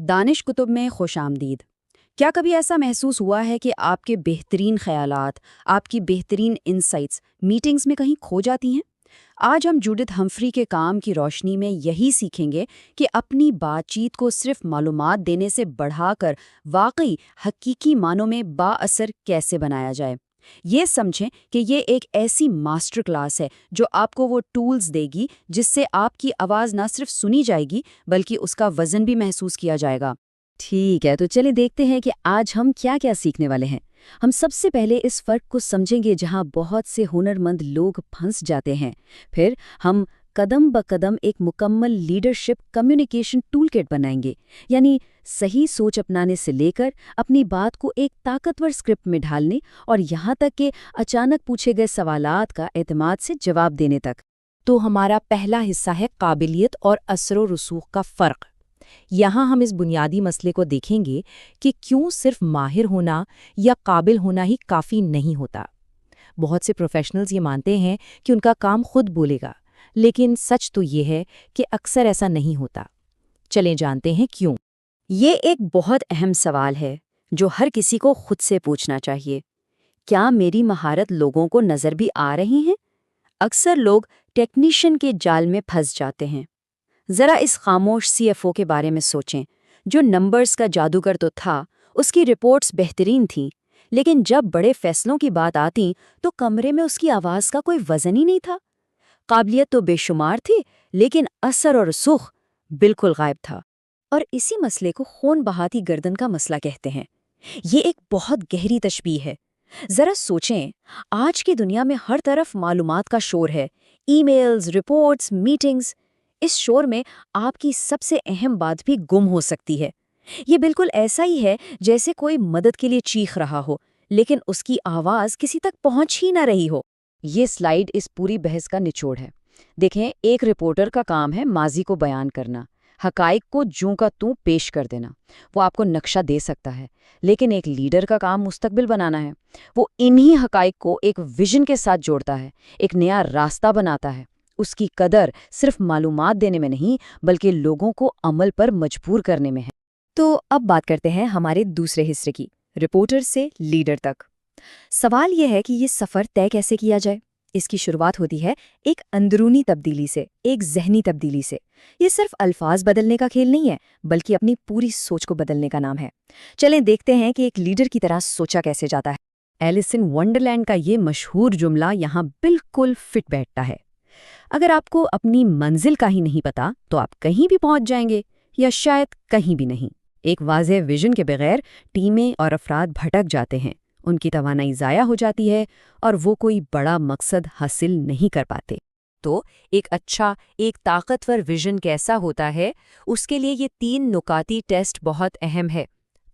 دانش کتب میں خوش آمدید۔ کیا کبھی ایسا محسوس ہوا ہے کہ آپ کے بہترین خیالات، آپ کی بہترین انسائٹس میٹنگز میں کہیں کھو جاتی ہیں؟ آج ہم جوڈتھ ہمفری کے کام کی روشنی میں یہی سیکھیں گے کہ اپنی بات چیت کو صرف معلومات دینے سے بڑھا کر واقعی حقیقی معنوں میں با اثر کیسے بنایا جائے۔ یہ سمجھیں کہ یہ ایک ایسی ماسٹر کلاس ہے جو آپ کو وہ ٹولز دے گی جس سے آپ کی آواز نہ صرف سنی جائے گی بلکہ اس کا وزن بھی محسوس کیا جائے گا۔ ٹھیک ہے، تو چلے دیکھتے ہیں کہ آج ہم کیا کیا سیکھنے والے ہیں۔ ہم سب سے پہلے اس فرق کو سمجھیں گے جہاں بہت سے ہنرمند لوگ پھنس جاتے ہیں۔ پھر ہم قدم بقدم ایک مکمل لیڈرشپ کمیونیکیشن ٹول کٹ بنائیں گے، یعنی صحیح سوچ اپنانے سے لے کر اپنی بات کو ایک طاقتور اسکرپٹ میں ڈھالنے اور یہاں تک کہ اچانک پوچھے گئے سوالات کا اعتماد سے جواب دینے تک۔ تو ہمارا پہلا حصہ ہے قابلیت اور اثر و رسوخ کا فرق۔ یہاں ہم اس بنیادی مسئلے کو دیکھیں گے کہ کیوں صرف ماہر ہونا یا قابل ہونا ہی کافی نہیں ہوتا۔ بہت سے پروفیشنلز یہ مانتے ہیں کہ ان کا کام خود بولے گا، لیکن سچ تو یہ ہے کہ اکثر ایسا نہیں ہوتا۔ چلیں جانتے ہیں کیوں۔ یہ ایک بہت اہم سوال ہے جو ہر کسی کو خود سے پوچھنا چاہیے۔ کیا میری مہارت لوگوں کو نظر بھی آ رہی ہیں؟ اکثر لوگ ٹیکنیشین کے جال میں پھنس جاتے ہیں۔ ذرا اس خاموش CFO کے بارے میں سوچیں، جو نمبرز کا جادوگر تو تھا، اس کی رپورٹس بہترین تھیں، لیکن جب بڑے فیصلوں کی بات آتی تو کمرے میں اس کی آواز کا کوئی وزن ہی نہیں تھا۔ قابلیت تو بے شمار تھی، لیکن اثر اور رسوخ بالکل غائب تھا۔ اور اسی مسئلے کو خون بہاتی گردن کا مسئلہ کہتے ہیں۔ یہ ایک بہت گہری تشبیہ ہے۔ ذرا سوچیں، آج کی دنیا میں ہر طرف معلومات کا شور ہے، ای میلز، رپورٹس، میٹنگز۔ اس شور میں آپ کی سب سے اہم بات بھی گم ہو سکتی ہے۔ یہ بالکل ایسا ہی ہے جیسے کوئی مدد کے لیے چیخ رہا ہو، لیکن اس کی آواز کسی تک پہنچ ہی نہ رہی ہو۔ یہ سلائیڈ اس پوری بحث کا نچوڑ ہے۔ دیکھیں، ایک رپورٹر کا کام ہے ماضی کو بیان کرنا، حقائق کو جوں کا توں پیش کر دینا۔ وہ آپ کو نقشہ دے سکتا ہے، لیکن ایک لیڈر کا کام مستقبل بنانا ہے۔ وہ انہی حقائق کو ایک ویژن کے ساتھ جوڑتا ہے، ایک نیا راستہ بناتا ہے۔ اس کی قدر صرف معلومات دینے میں نہیں بلکہ لوگوں کو عمل پر مجبور کرنے میں ہے۔ تو اب بات کرتے ہیں ہمارے دوسرے حصے کی، رپورٹر سے لیڈر تک۔ سوال یہ ہے کہ یہ سفر طے کیسے کیا جائے؟ اس کی شروعات ہوتی ہے ایک اندرونی تبدیلی سے، ایک ذہنی تبدیلی سے۔ یہ صرف الفاظ بدلنے کا کھیل نہیں ہے، بلکہ اپنی پوری سوچ کو بدلنے کا نام ہے۔ چلیں دیکھتے ہیں کہ ایک لیڈر کی طرح سوچا کیسے جاتا ہے۔ ایلس ان ونڈرلینڈ کا یہ مشہور جملہ یہاں بالکل فٹ بیٹھتا ہے۔ اگر آپ کو اپنی منزل کا ہی نہیں پتا تو آپ کہیں بھی پہنچ جائیں گے، یا شاید کہیں بھی نہیں۔ ایک واضح ویژن کے بغیر ٹیمیں اور افراد بھٹک جاتے ہیں، ان کی توانائی ضائع ہو جاتی ہے اور وہ کوئی بڑا مقصد حاصل نہیں کر پاتے۔ تو ایک اچھا، ایک طاقتور ویژن کیسا ہوتا ہے؟ اس کے لیے یہ 3 نکاتی ٹیسٹ بہت اہم ہے۔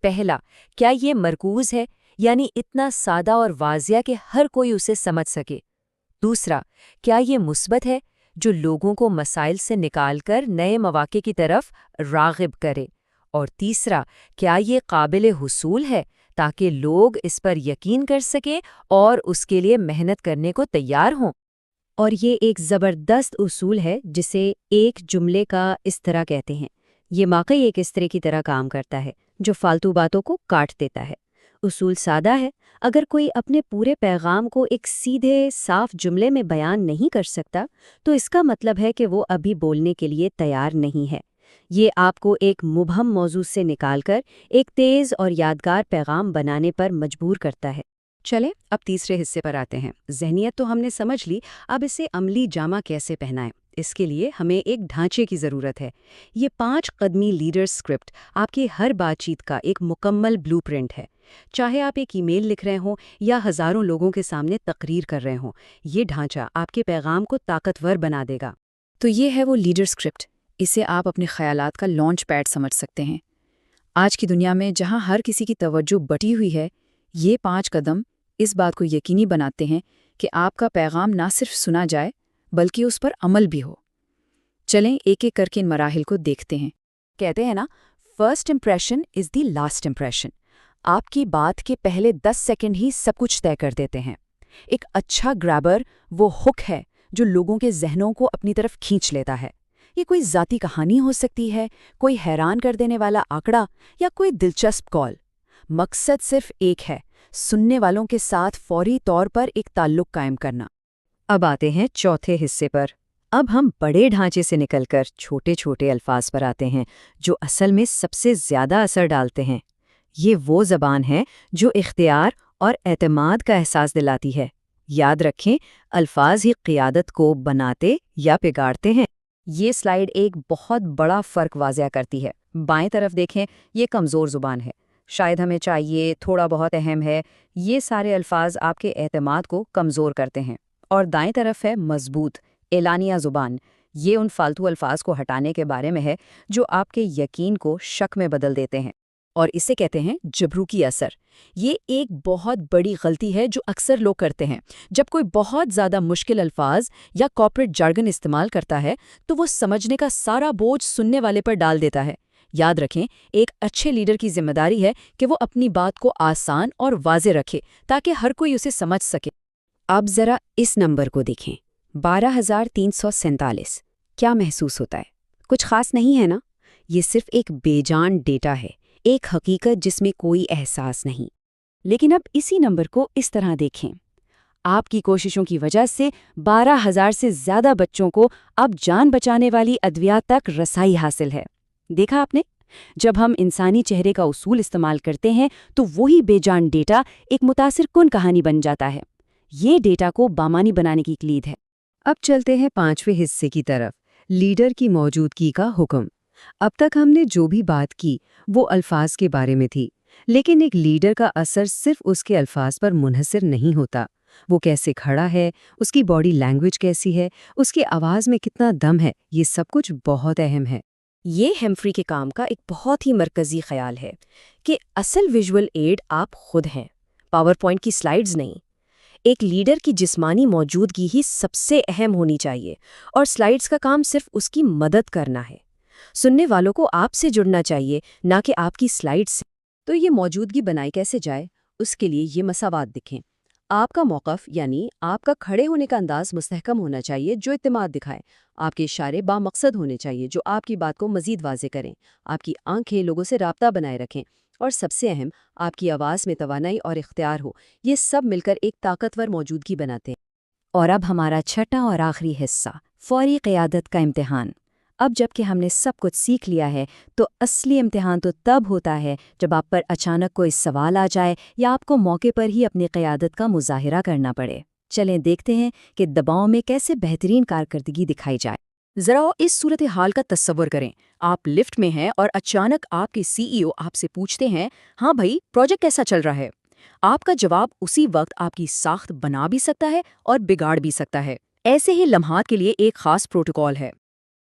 پہلا، کیا یہ مرکوز ہے، یعنی اتنا سادہ اور واضح کہ ہر کوئی اسے سمجھ سکے؟ دوسرا، کیا یہ مثبت ہے، جو لوگوں کو مسائل سے نکال کر نئے مواقع کی طرف راغب کرے؟ اور تیسرا، کیا یہ قابل حصول ہے تاکہ لوگ اس پر یقین کر سکیں اور اس کے لیے محنت کرنے کو تیار ہوں؟ اور یہ ایک زبردست اصول ہے جسے ایک جملے کا اس طرح کہتے ہیں۔ یہ واقعی ایک اس طرح کی طرح کام کرتا ہے جو فالتو باتوں کو کاٹ دیتا ہے۔ اصول سادہ ہے، اگر کوئی اپنے پورے پیغام کو ایک سیدھے صاف جملے میں بیان نہیں کر سکتا تو اس کا مطلب ہے کہ وہ ابھی بولنے کے لیے تیار نہیں ہے۔ یہ آپ کو ایک مبہم موضوع سے نکال کر ایک تیز اور یادگار پیغام بنانے پر مجبور کرتا ہے۔ چلیں اب تیسرے حصے پر آتے ہیں۔ ذہنیت تو ہم نے سمجھ لی، اب اسے عملی جامہ کیسے پہنائیں؟ اس کے لیے ہمیں ایک ڈھانچے کی ضرورت ہے۔ یہ 5 قدمی لیڈر اسکرپٹ آپ کی ہر بات چیت کا ایک مکمل بلو پرنٹ ہے۔ چاہے آپ ایک ای میل لکھ رہے ہوں یا ہزاروں لوگوں کے سامنے تقریر کر رہے ہوں، یہ ڈھانچہ آپ کے پیغام کو طاقتور بنا دے گا۔ تو یہ ہے وہ لیڈر اسکرپٹ۔ اسے آپ اپنے خیالات کا لانچ پیڈ سمجھ سکتے ہیں۔ آج کی دنیا میں جہاں ہر کسی کی توجہ بٹی ہوئی ہے، یہ 5 قدم اس بات کو یقینی بناتے ہیں کہ آپ کا پیغام نہ صرف سنا جائے بلکہ اس پر عمل بھی ہو۔ چلیں ایک ایک کر کے ان مراحل کو دیکھتے ہیں۔ کہتے ہیں نا، first impression is the last impression. آپ کی بات کے پہلے 10 سیکنڈ ہی سب کچھ طے کر دیتے ہیں۔ ایک اچھا گرابر وہ ہک ہے جو لوگوں کے ذہنوں کو اپنی طرف کھینچ لیتا ہے۔ یہ کوئی ذاتی کہانی ہو سکتی ہے، کوئی حیران کر دینے والا آنکڑا یا کوئی دلچسپ کال۔ مقصد صرف ایک ہے، سننے والوں کے ساتھ فوری طور پر ایک تعلق قائم کرنا۔ اب آتے ہیں چوتھے حصے پر۔ اب ہم بڑے ڈھانچے سے نکل کر چھوٹے چھوٹے الفاظ پر آتے ہیں جو اصل میں سب سے زیادہ اثر ڈالتے ہیں۔ یہ وہ زبان ہے جو اختیار اور اعتماد کا احساس دلاتی ہے۔ یاد رکھیں، الفاظ ہی قیادت کو بناتے یا بگاڑتے ہیں۔ یہ سلائیڈ ایک بہت بڑا فرق واضح کرتی ہے۔ بائیں طرف دیکھیں، یہ کمزور زبان ہے، شاید ہمیں چاہیے، تھوڑا بہت اہم ہے، یہ سارے الفاظ آپ کے اعتماد کو کمزور کرتے ہیں۔ اور دائیں طرف ہے مضبوط، اعلانیہ زبان، یہ ان فالتو الفاظ کو ہٹانے کے بارے میں ہے جو آپ کے یقین کو شک میں بدل دیتے ہیں، اور اسے کہتے ہیں جبروکی اثر۔ یہ ایک بہت بڑی غلطی ہے جو اکثر لوگ کرتے ہیں۔ جب کوئی بہت زیادہ مشکل الفاظ یا کارپوریٹ جارگن استعمال کرتا ہے تو وہ سمجھنے کا سارا بوجھ سننے والے پر ڈال دیتا ہے۔ یاد رکھیں، ایک اچھے لیڈر کی ذمہ داری ہے کہ وہ اپنی بات کو آسان اور واضح رکھے تاکہ ہر کوئی اسے سمجھ سکے۔ اب ذرا اس نمبر کو دیکھیں، 12,347۔ کیا محسوس ہوتا ہے؟ کچھ خاص نہیں ہے نا؟ یہ صرف ایک بے جان ڈیٹا ہے، ایک حقیقت جس میں کوئی احساس نہیں۔ لیکن اب اسی نمبر کو اس طرح دیکھیں، آپ کی کوششوں کی وجہ سے 12,000 سے زیادہ بچوں کو اب جان بچانے والی ادویات تک رسائی حاصل ہے۔ دیکھا آپ نے؟ جب ہم انسانی چہرے کا اصول استعمال کرتے ہیں تو وہی بے جان ڈیٹا ایک متاثر کن کہانی بن جاتا ہے۔ یہ ڈیٹا کو بامانی بنانے کی کلید ہے۔ اب چلتے ہیں پانچویں حصے کی طرف، لیڈر کی موجودگی کا حکم۔ اب تک ہم نے جو بھی بات کی وہ الفاظ کے بارے میں تھی، لیکن ایک لیڈر کا اثر صرف اس کے الفاظ پر منحصر نہیں ہوتا۔ وہ کیسے کھڑا ہے، اس کی باڈی لینگویج کیسی ہے، اس کی آواز میں کتنا دم ہے، یہ سب کچھ بہت اہم ہے۔ یہ ہیمفری کے کام کا ایک بہت ہی مرکزی خیال ہے کہ اصل ویژول ایڈ آپ خود ہیں، پاور پوائنٹ کی سلائیڈز نہیں۔ ایک لیڈر کی جسمانی موجودگی ہی سب سے اہم ہونی چاہیے، اور سلائیڈز کا کام صرف اس کی مدد کرنا ہے۔ سننے والوں کو آپ سے جڑنا چاہیے، نہ کہ آپ کی سلائیڈ سے۔ تو یہ موجودگی بنائی کیسے جائے؟ اس کے لیے یہ مساوات دکھیں۔ آپ کا موقف یعنی آپ کا کھڑے ہونے کا انداز مستحکم ہونا چاہیے جو اعتماد دکھائے۔ آپ کے اشارے بامقصد ہونے چاہیے جو آپ کی بات کو مزید واضح کریں۔ آپ کی آنکھیں لوگوں سے رابطہ بنائے رکھیں، اور سب سے اہم، آپ کی آواز میں توانائی اور اختیار ہو۔ یہ سب مل کر ایک طاقتور موجودگی بناتے ہیں۔ اور اب ہمارا چھٹا اور آخری حصہ، فوری قیادت کا امتحان۔ اب جب کہ ہم نے سب کچھ سیکھ لیا ہے تو اصلی امتحان تو تب ہوتا ہے جب آپ پر اچانک کوئی سوال آ جائے یا آپ کو موقع پر ہی اپنی قیادت کا مظاہرہ کرنا پڑے۔ چلیں دیکھتے ہیں کہ دباؤ میں کیسے بہترین کارکردگی دکھائی جائے۔ ذرا اس صورتحال کا تصور کریں، آپ لفٹ میں ہیں اور اچانک آپ کے CEO آپ سے پوچھتے ہیں، ہاں بھائی پروجیکٹ کیسا چل رہا ہے؟ آپ کا جواب اسی وقت آپ کی ساخت بنا بھی سکتا ہے اور بگاڑ بھی سکتا ہے۔ ایسے ہی لمحات کے لیے ایک خاص پروٹوکول ہے،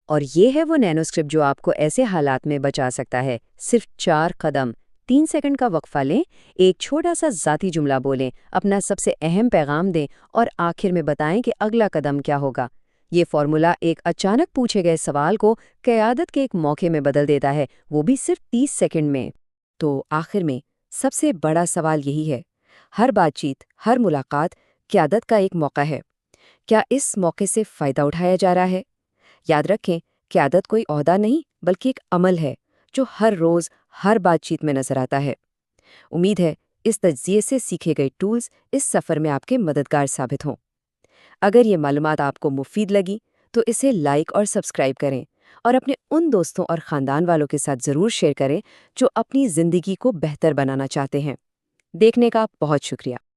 اور یہ ہے وہ نینو اسکرپٹ جو آپ کو ایسے حالات میں بچا سکتا ہے۔ صرف 4 قدم، 3 سیکنڈ کا وقفہ لیں، ایک چھوٹا سا ذاتی جملہ بولیں، اپنا سب سے اہم پیغام دیں، اور آخر میں بتائیں کہ اگلا قدم کیا ہوگا۔ یہ فارمولا ایک اچانک پوچھے گئے سوال کو قیادت کے ایک موقع میں بدل دیتا ہے، وہ بھی صرف 30 سیکنڈ میں۔ تو آخر میں سب سے بڑا سوال یہی ہے، ہر بات چیت، ہر ملاقات قیادت کا ایک موقع ہے۔ کیا اس موقع سے فائدہ اٹھایا جا رہا ہے؟ یاد رکھیں، قیادت کوئی عہدہ نہیں بلکہ ایک عمل ہے جو ہر روز ہر بات چیت میں نظر آتا ہے۔ امید ہے اس تجزیے سے سیکھے گئے ٹولز اس سفر میں آپ کے مددگار ثابت ہوں۔ اگر یہ معلومات آپ کو مفید لگی تو اسے لائک اور سبسکرائب کریں، اور اپنے ان دوستوں اور خاندان والوں کے ساتھ ضرور شیئر کریں جو اپنی زندگی کو بہتر بنانا چاہتے ہیں۔ دیکھنے کا بہت شکریہ۔